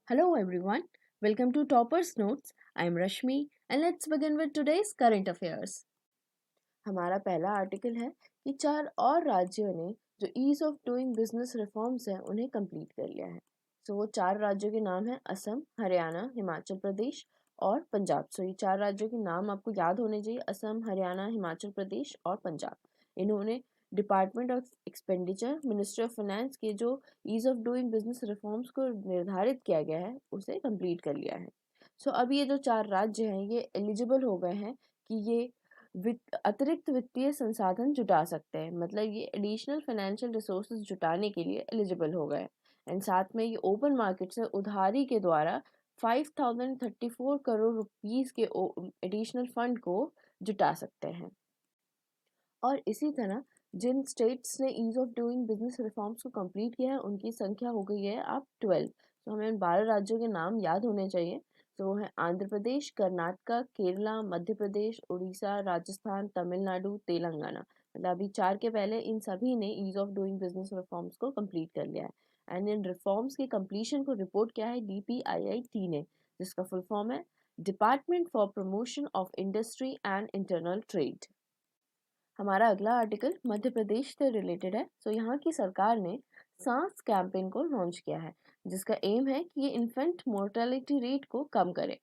Hello everyone, welcome to Topper's Notes. I'm Rashmi and let's begin with today's current affairs. हमारा पहला article है कि 4 और राज्यों ने जो ease of doing business reforms हैं उन्हें कंप्लीट कर लिया है। वो 4 राज्यों के नाम हैं असम, हरियाणा, हिमाचल प्रदेश और पंजाब। ये 4 राज्यों के नाम आपको याद होने चाहिए, असम, हरियाणा, हिमाचल प्रदेश और पंजाब। इन्होंने department of expenditure, ministry of finance के जो ease of doing business reforms को निर्धारित किया गया है उसे कंप्लीट कर लिया है। अब ये जो 4 राज्य हैं ये एलिजिबल हो गए हैं कि ये अतिरिक्त वित्तीय संसाधन जुटा सकते हैं, मतलब ये एडिशनल फाइनेंशियल रिसोर्सेज जुटाने के लिए एलिजिबल हो गए। एंड साथ में ये ओपन मार्केट से उधारी के द्वारा 5034 करोड़ रुपीस के एडिशनल फंड को जुटा सकते हैं। और इसी तरह जिन स्टेट्स ने ease of doing business reforms को कंप्लीट किया है उनकी संख्या हो गई है अब 12। तो हमें उन 12 राज्यों के नाम याद होने चाहिए। तो वो है आंध्र प्रदेश, कर्नाटका, केरला, मध्य प्रदेश, उड़ीसा, राजस्थान, तमिलनाडु, तेलंगाना। मतलब अभी 4 के पहले इन सभी ने ease of doing business reforms को कंप्लीट कर लिया है। एंड इन रिफॉर्म्स के कंप्लीशन को रिपोर्ट किया है DPIIT ने, जिसका फुल फॉर्म है department for promotion of industry and internal trade. हमारा अगला आर्टिकल मध्य प्रदेश से रिलेटेड है। यहाँ की सरकार ने सांस कैंपेन को लॉन्च किया है, जिसका एम है कि ये इन्फेंट मोर्टेलिटी रेट को कम करे।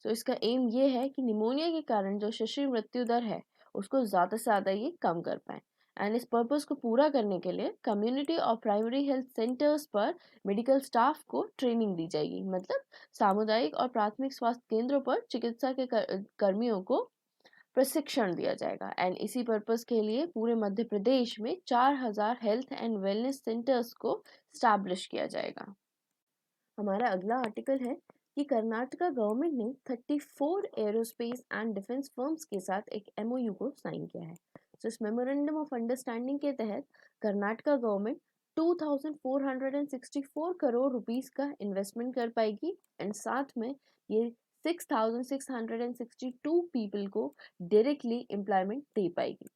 इसका एम ये है कि निमोनिया के कारण जो शिशु मृत्यु दर है उसको ज़्यादा से ज़्यादा ये कम कर पाए। एंड इस पर्पज़ को पूरा करने के लिए कम्युनिटी और प्राइमरी हेल्थ सेंटर्स पर मेडिकल स्टाफ को ट्रेनिंग दी जाएगी। मतलब सामुदायिक और प्राथमिक स्वास्थ्य केंद्रों पर चिकित्सा के कर्मियों को प्रशिक्षण दिया जाएगा। एंड इसी पर्पस के लिए पूरे मध्य प्रदेश में 4000 हेल्थ एंड वेलनेस सेंटर्स को स्टैब्लिश किया जाएगा। हमारा अगला आर्टिकल है कि कर्नाटका गवर्नमेंट ने 34 एरोस्पेस एंड डिफेंस फर्म्स के साथ एक MOU को साइन किया है। इस मेमोरेंडम ऑफ अंडरस्टैंडिंग के तहत कर्नाटका गवर्नमेंट 2464 करोड़ रुपीस का इन्वेस्टमेंट कर पाएगी। एंड साथ में ये 6662 पीपल को डायरेक्टली एम्प्लॉयमेंट दे पाएगी।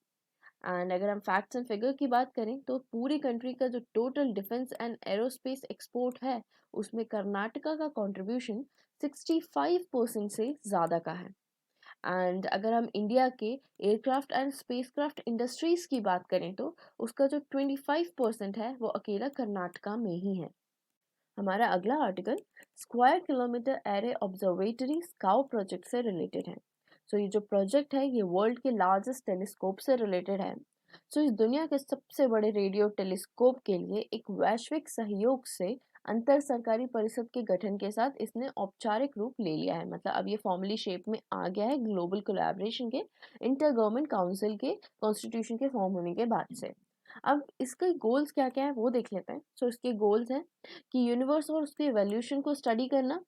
एंड अगर हम फैक्ट्स एंड फिगर की बात करें तो पूरी कंट्री का जो total defence and aerospace export है उसमें कर्नाटका का कंट्रीब्यूशन 65% से ज़्यादा का है। एंड अगर हम इंडिया के एयरक्राफ्ट एंड स्पेसक्राफ्ट इंडस्ट्रीज की बात करें तो उसका जो 25% है वो अकेला कर्नाटका में ही है। हमारा अगला article square kilometre array observatory SKAO project से रिलेटेड है। ये जो प्रोजेक्ट है ये वर्ल्ड के लार्जेस्ट टेलीस्कोप से रिलेटेड है। इस दुनिया के सबसे बड़े रेडियो टेलीस्कोप के लिए एक वैश्विक सहयोग से अंतर सरकारी परिषद के गठन के साथ इसने औपचारिक रूप ले लिया है। मतलब अब ये फॉर्मली शेप में आ गया है ग्लोबल कोलैबोरेशन के इंटर गवर्नमेंट काउंसिल के कॉन्स्टिट्यूशन के फॉर्म होने के बाद से। अब इसके गोल्स क्या क्या है वो देख लेते हैं। इसके गोल्स हैं कि यूनिवर्स और उसके इवोल्यूशन को स्टडी करना,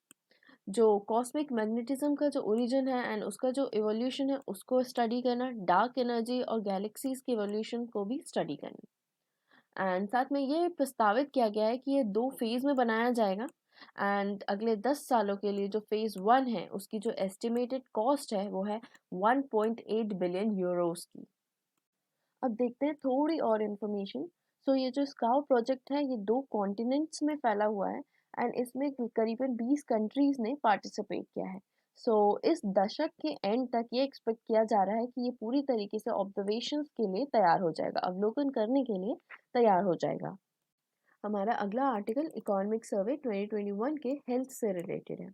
जो कॉस्मिक मैग्नेटिज्म का जो ओरिजिन है एंड उसका जो इवोल्यूशन है उसको स्टडी करना, डार्क एनर्जी और गैलेक्सीज के इवोल्यूशन को भी स्टडी करना। एंड साथ में ये प्रस्तावित किया गया है कि ये 2 फेज में बनाया जाएगा। एंड अगले 10 सालों के लिए जो फेज 1 है उसकी जो एस्टिमेटेड कॉस्ट है वो है 1.8 बिलियन यूरोस की। अब देखते हैं थोड़ी और इन्फॉर्मेशन। ये जो स्काउ प्रोजेक्ट है ये 2 कॉन्टिनेंट्स में फैला हुआ है एंड इसमें करीबन 20 कंट्रीज ने पार्टिसिपेट किया है। इस दशक के एंड तक ये एक्सपेक्ट किया जा रहा है कि ये पूरी तरीके से ऑब्जर्वेशंस के लिए तैयार हो जाएगा, अवलोकन करने के लिए तैयार हो जाएगा। हमारा अगला आर्टिकल इकोनॉमिक सर्वे 2021 के हेल्थ से रिलेटेड है।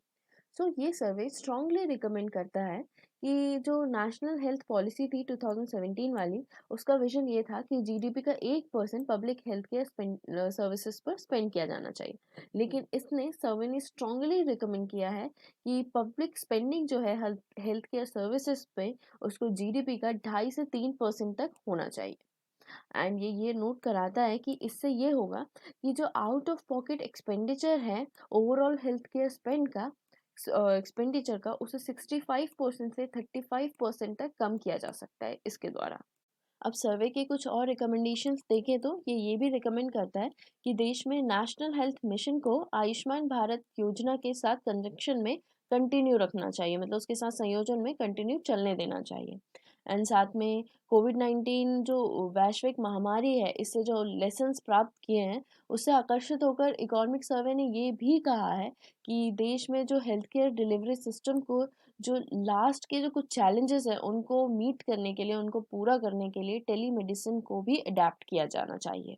ये सर्वे स्ट्रांगली रिकमेंड करता है कि जो नेशनल हेल्थ पॉलिसी थी 2017 वाली, उसका विजन ये था कि GDP का 1% पब्लिक हेल्थ केयर सर्विसेज पर स्पेंड किया जाना चाहिए। लेकिन इसने सर्वे ने स्ट्रांगली रिकमेंड किया है कि पब्लिक स्पेंडिंग जो है हेल्थ केयर सर्विसेज पे उसको GDP का 2.5 से 3% तक होना चाहिए। एंड ये नोट कराता है कि इससे ये होगा कि जो आउट ऑफ पॉकेट एक्सपेंडिचर है ओवरऑल हेल्थ केयर स्पेंड का एक्सपेंडिचर का उसे 65% से 35% तक कम किया जा सकता है इसके द्वारा। अब सर्वे के कुछ और रिकमेंडेशंस देखें तो ये भी रिकमेंड करता है कि देश में नेशनल हेल्थ मिशन को आयुष्मान भारत योजना के साथ कंजक्शन में कंटिन्यू रखना चाहिए, मतलब उसके साथ संयोजन में कंटिन्यू चलने देना चाहिए। एंड साथ में कोविड-19 जो वैश्विक महामारी है, इससे जो लेसन्स प्राप्त किए हैं, उससे आकर्षित होकर इकोनॉमिक सर्वे ने ये भी कहा है कि देश में जो हेल्थ केयर डिलीवरी सिस्टम को जो लास्ट के जो कुछ चैलेंजेस हैं, उनको मीट करने के लिए, उनको पूरा करने के लिए टेलीमेडिसिन को भी अडैप्ट किया जाना चाहिए।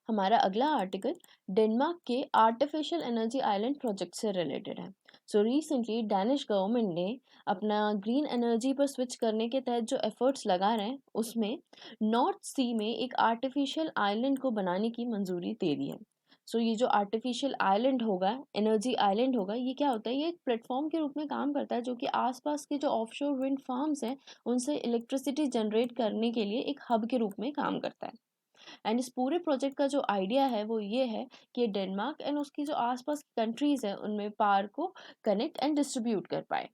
हमारा अगला आर्टिकल डेनमार्क के आर्टिफिशियल एनर्जी आइलैंड प्रोजेक्ट से रिलेटेड है। सो रिसेंटली डैनिश गवर्नमेंट ने अपना ग्रीन एनर्जी पर स्विच करने के तहत जो एफर्ट्स लगा रहे हैं, उसमें नॉर्थ सी में एक आर्टिफिशियल आइलैंड को बनाने की मंजूरी दे दी है। सो ये जो आर्टिफिशियल आइलैंड होगा, एनर्जी आइलैंड होगा, ये क्या होता है? ये एक प्लेटफॉर्म के रूप में काम करता है जो कि आसपास के जो ऑफशोर विंड फार्म्स हैं, उनसे इलेक्ट्रिसिटी जनरेट करने के लिए एक हब के रूप में काम करता है। एंड इस पूरे प्रोजेक्ट का जो आइडिया है वो ये है कि डेनमार्क एंड उसकी जो आसपास की कंट्रीज है, उनमें पावर को कनेक्ट एंड डिस्ट्रीब्यूट कर पाए।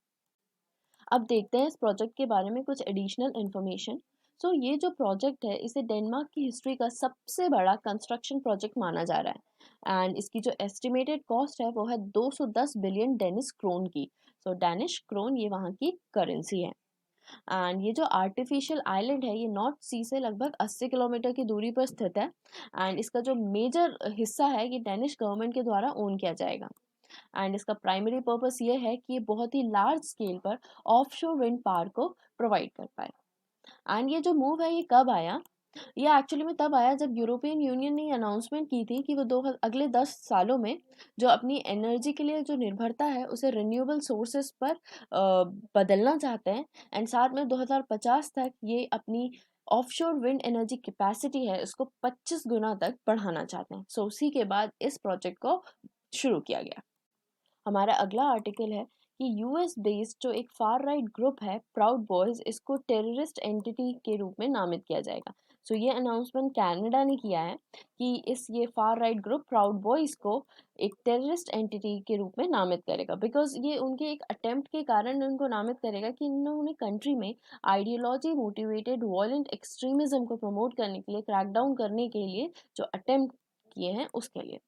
अब देखते हैं इस प्रोजेक्ट के बारे में कुछ एडिशनल इन्फॉर्मेशन। सो ये जो प्रोजेक्ट है, इसे डेनमार्क की हिस्ट्री का सबसे बड़ा कंस्ट्रक्शन प्रोजेक्ट माना जा रहा है। एंड इसकी जो एस्टिमेटेड कॉस्ट है वो है 210 बिलियन डेनिश क्रोन की। सो डेनिश क्रोन ये वहाँ की करेंसी है। एंड ये जो आर्टिफिशियल आइलैंड है, ये नॉर्थ सी से लगभग 80 किलोमीटर की दूरी पर स्थित है। एंड इसका जो मेजर हिस्सा है, ये डेनिश गवर्नमेंट के द्वारा ओन किया जाएगा। एंड इसका प्राइमरी पर्पस ये है कि ये बहुत ही लार्ज स्केल पर ऑफशोर विंड पावर को प्रोवाइड कर पाए। एंड ये जो मूव है, ये कब आया? ये एक्चुअली में तब आया जब यूरोपियन यूनियन ने अनाउंसमेंट की थी कि वो अगले 10 सालों में जो अपनी एनर्जी के लिए जो निर्भरता है, उसे रिन्यूएबल सोर्सेस पर बदलना चाहते हैं। एंड साथ में 2050 तक ये अपनी ऑफशोर विंड एनर्जी कैपेसिटी है, इसको 25 गुना तक बढ़ाना चाहते हैं। सो उसी के बाद इस प्रोजेक्ट को शुरू किया गया। हमारा अगला आर्टिकल है कि यूएस बेस्ड जो एक फार राइट ग्रुप है, प्राउड बॉयज, इसको टेररिस्ट एंटिटी के रूप में नामित किया जाएगा। सो ये अनाउंसमेंट कनाडा ने किया है कि ये far right group proud boys को एक टेररिस्ट एंटिटी के रूप में नामित करेगा, बिकॉज ये उनके एक अटेम्प्ट के कारण उनको नामित करेगा कि इन्होंने कंट्री में आइडियोलॉजी मोटिवेटेड वायलेंट एक्सट्रीमिज्म को प्रमोट करने के लिए, क्रैकडाउन करने के लिए जो अटेम्प्ट किए हैं, उसके लिए।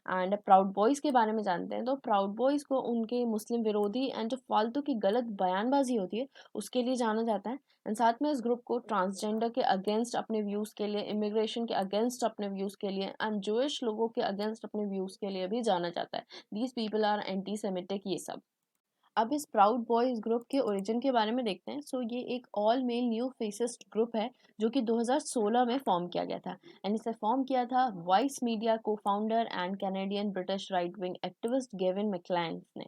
एंड प्राउड बॉयज़ के बारे में जानते हैं, तो प्राउड बॉयज़ को उनके मुस्लिम विरोधी एंड जो फालतू की गलत बयानबाजी होती है, उसके लिए जाना जाता है। एंड साथ में इस ग्रुप को ट्रांसजेंडर के अगेंस्ट अपने व्यूज़ के लिए, इमिग्रेशन के अगेंस्ट अपने व्यूज़ के लिए एंड जोइश लोगों के अगेंस्ट अपने व्यूज़ के लिए भी जाना जाता है। These people are anti semitic, ये सब। अब इस प्राउड बॉयज ग्रुप के ओरिजिन के बारे में देखते हैं। सो ये एक all male neo fascist group है जो कि 2016 में फॉर्म किया गया था। एंड इसे फॉर्म किया था वॉइस मीडिया को founder and Canadian British right wing activist Gavin मैकलैंड ने।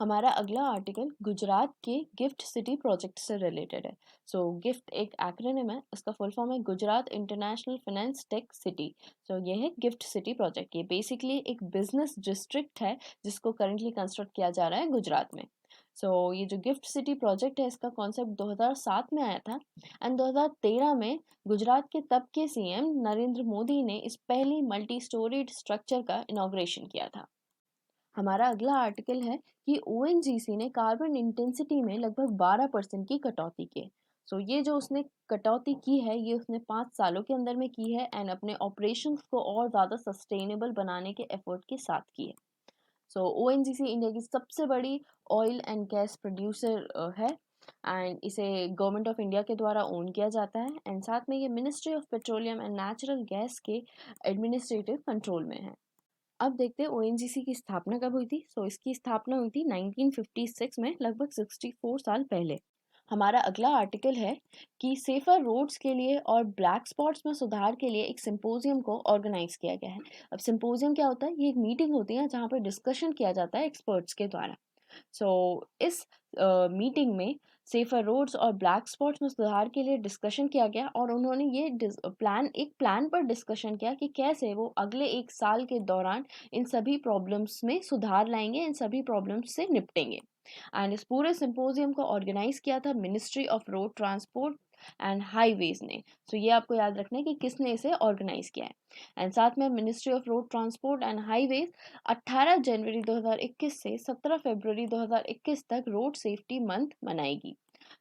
हमारा अगला आर्टिकल गुजरात के गिफ्ट सिटी प्रोजेक्ट से रिलेटेड है। सो गिफ्ट एक एक्रोनिम है, इसका फुल फॉर्म है Gujarat International Finance Tec City. So ये है गिफ्ट सिटी प्रोजेक्ट। ये बेसिकली एक बिजनेस डिस्ट्रिक्ट है जिसको करंटली कंस्ट्रक्ट किया जा रहा है गुजरात में। ये जो गिफ्ट सिटी प्रोजेक्ट है, इसका कॉन्सेप्ट 2007 में आया था। एंड 2013 में गुजरात के तब के सीएम नरेंद्र मोदी ने इस पहली मल्टी स्टोरीड स्ट्रक्चर का इनॉग्रेशन किया था। हमारा अगला आर्टिकल है कि ओएनजीसी ने कार्बन इंटेंसिटी में लगभग 12% की कटौती की। ये जो उसने कटौती की है, ये उसने 5 सालों के अंदर में की है एंड अपने ऑपरेशंस को और ज़्यादा सस्टेनेबल बनाने के एफर्ट के साथ की है। ओएनजीसी इंडिया की सबसे बड़ी ऑयल एंड गैस प्रोड्यूसर है एंड इसे गवर्नमेंट ऑफ इंडिया के द्वारा ओन किया जाता है। एंड साथ में ये ministry of petroleum and natural gas के एडमिनिस्ट्रेटिव कंट्रोल में है। अब देखते हैं ओएनजीसी की स्थापना कब हुई थी। इसकी स्थापना हुई थी 1956 में, लगभग 64 साल पहले। हमारा अगला आर्टिकल है कि सेफर रोड्स के लिए और ब्लैक स्पॉट्स में सुधार के लिए एक सिंपोजियम को ऑर्गेनाइज किया गया है। अब सिंपोजियम क्या होता है? ये एक मीटिंग होती है जहाँ पर डिस्कशन किया जाता है एक्सपर्ट्स के द्वारा। इस मीटिंग में सेफर रोड्स और ब्लैक स्पॉट्स में सुधार के लिए डिस्कशन किया गया और उन्होंने ये एक प्लान पर डिस्कशन किया कि कैसे वो अगले 1 साल के दौरान इन सभी प्रॉब्लम्स में सुधार लाएंगे, इन सभी प्रॉब्लम्स से निपटेंगे। एंड इस पूरे सिंपोजियम को ऑर्गेनाइज किया था ministry of road transport and highways ने। ये आपको याद रखना है कि किसने इसे ऑर्गेनाइज किया है। एंड साथ में ministry of road transport and highways 18 जनवरी 2021 से 17 फरवरी 2021 तक रोड सेफ्टी मंथ मनाएगी।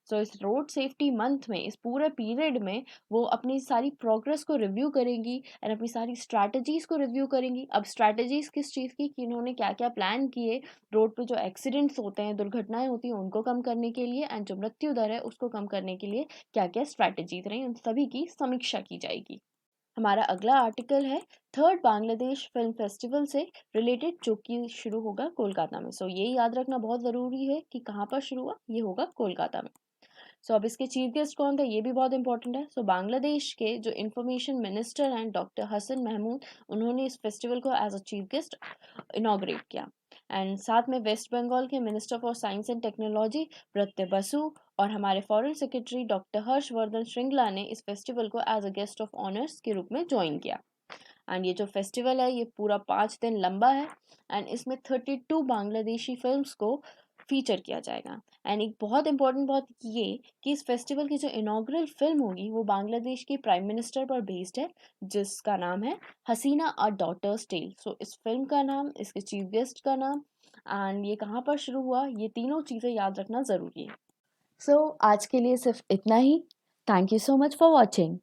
सो इस रोड सेफ्टी मंथ में, इस पूरे पीरियड में वो अपनी सारी प्रोग्रेस को रिव्यू करेंगी एंड अपनी सारी स्ट्रैटेजीज़ को रिव्यू करेंगी। अब स्ट्रैटेजीज़ किस चीज़ की, कि इन्होंने क्या-क्या प्लान किए रोड पे जो एक्सीडेंट्स होते हैं, दुर्घटनाएँ होती हैं, उनको कम करने के लिए एंड जो मृत्यु दर है उसको कम करने के लिए क्या-क्या स्ट्रैटेजीज़ रही, उन सभी की समीक्षा की जाएगी। हमारा अगला आर्टिकल है थर्ड बांग्लादेश फिल्म फेस्टिवल से रिलेटेड, जो कि शुरू होगा कोलकाता में। सो ये याद रखना बहुत ज़रूरी है कि कहाँ पर शुरू हुआ, ये होगा कोलकाता में। सो अब इसके चीफ गेस्ट कौन थे, ये भी बहुत इंपॉर्टेंट है। सो बांग्लादेश के जो इंफॉर्मेशन मिनिस्टर हैं डॉक्टर हसन महमूद, उन्होंने इस फेस्टिवल को as a chief guest inaugurate किया। एंड साथ में वेस्ट बंगाल के minister for science and technology Pratyay Basu और हमारे foreign secretary doctor Harshvardhan Shringla ने इस फेस्टिवल को as a guest of honours के रूप में ज्वाइन किया। एंड ये जो फेस्टिवल है ये पूरा 5 दिन लंबा है एंड इसमें 32 बांग्लादेशी फिल्म्स को फीचर किया जाएगा। एंड एक बहुत इंपॉर्टेंट बात ये कि इस फेस्टिवल की जो इनॉग्रल फिल्म होगी वो बांग्लादेश के प्राइम मिनिस्टर पर बेस्ड है, जिसका नाम है हसीना अ डॉटर्स टेल। सो इस फिल्म का नाम, इसके चीफ गेस्ट का नाम एंड ये कहाँ पर शुरू हुआ, ये तीनों चीज़ें याद रखना ज़रूरी है। सो आज के लिए सिर्फ इतना ही। Thank you so much for watching.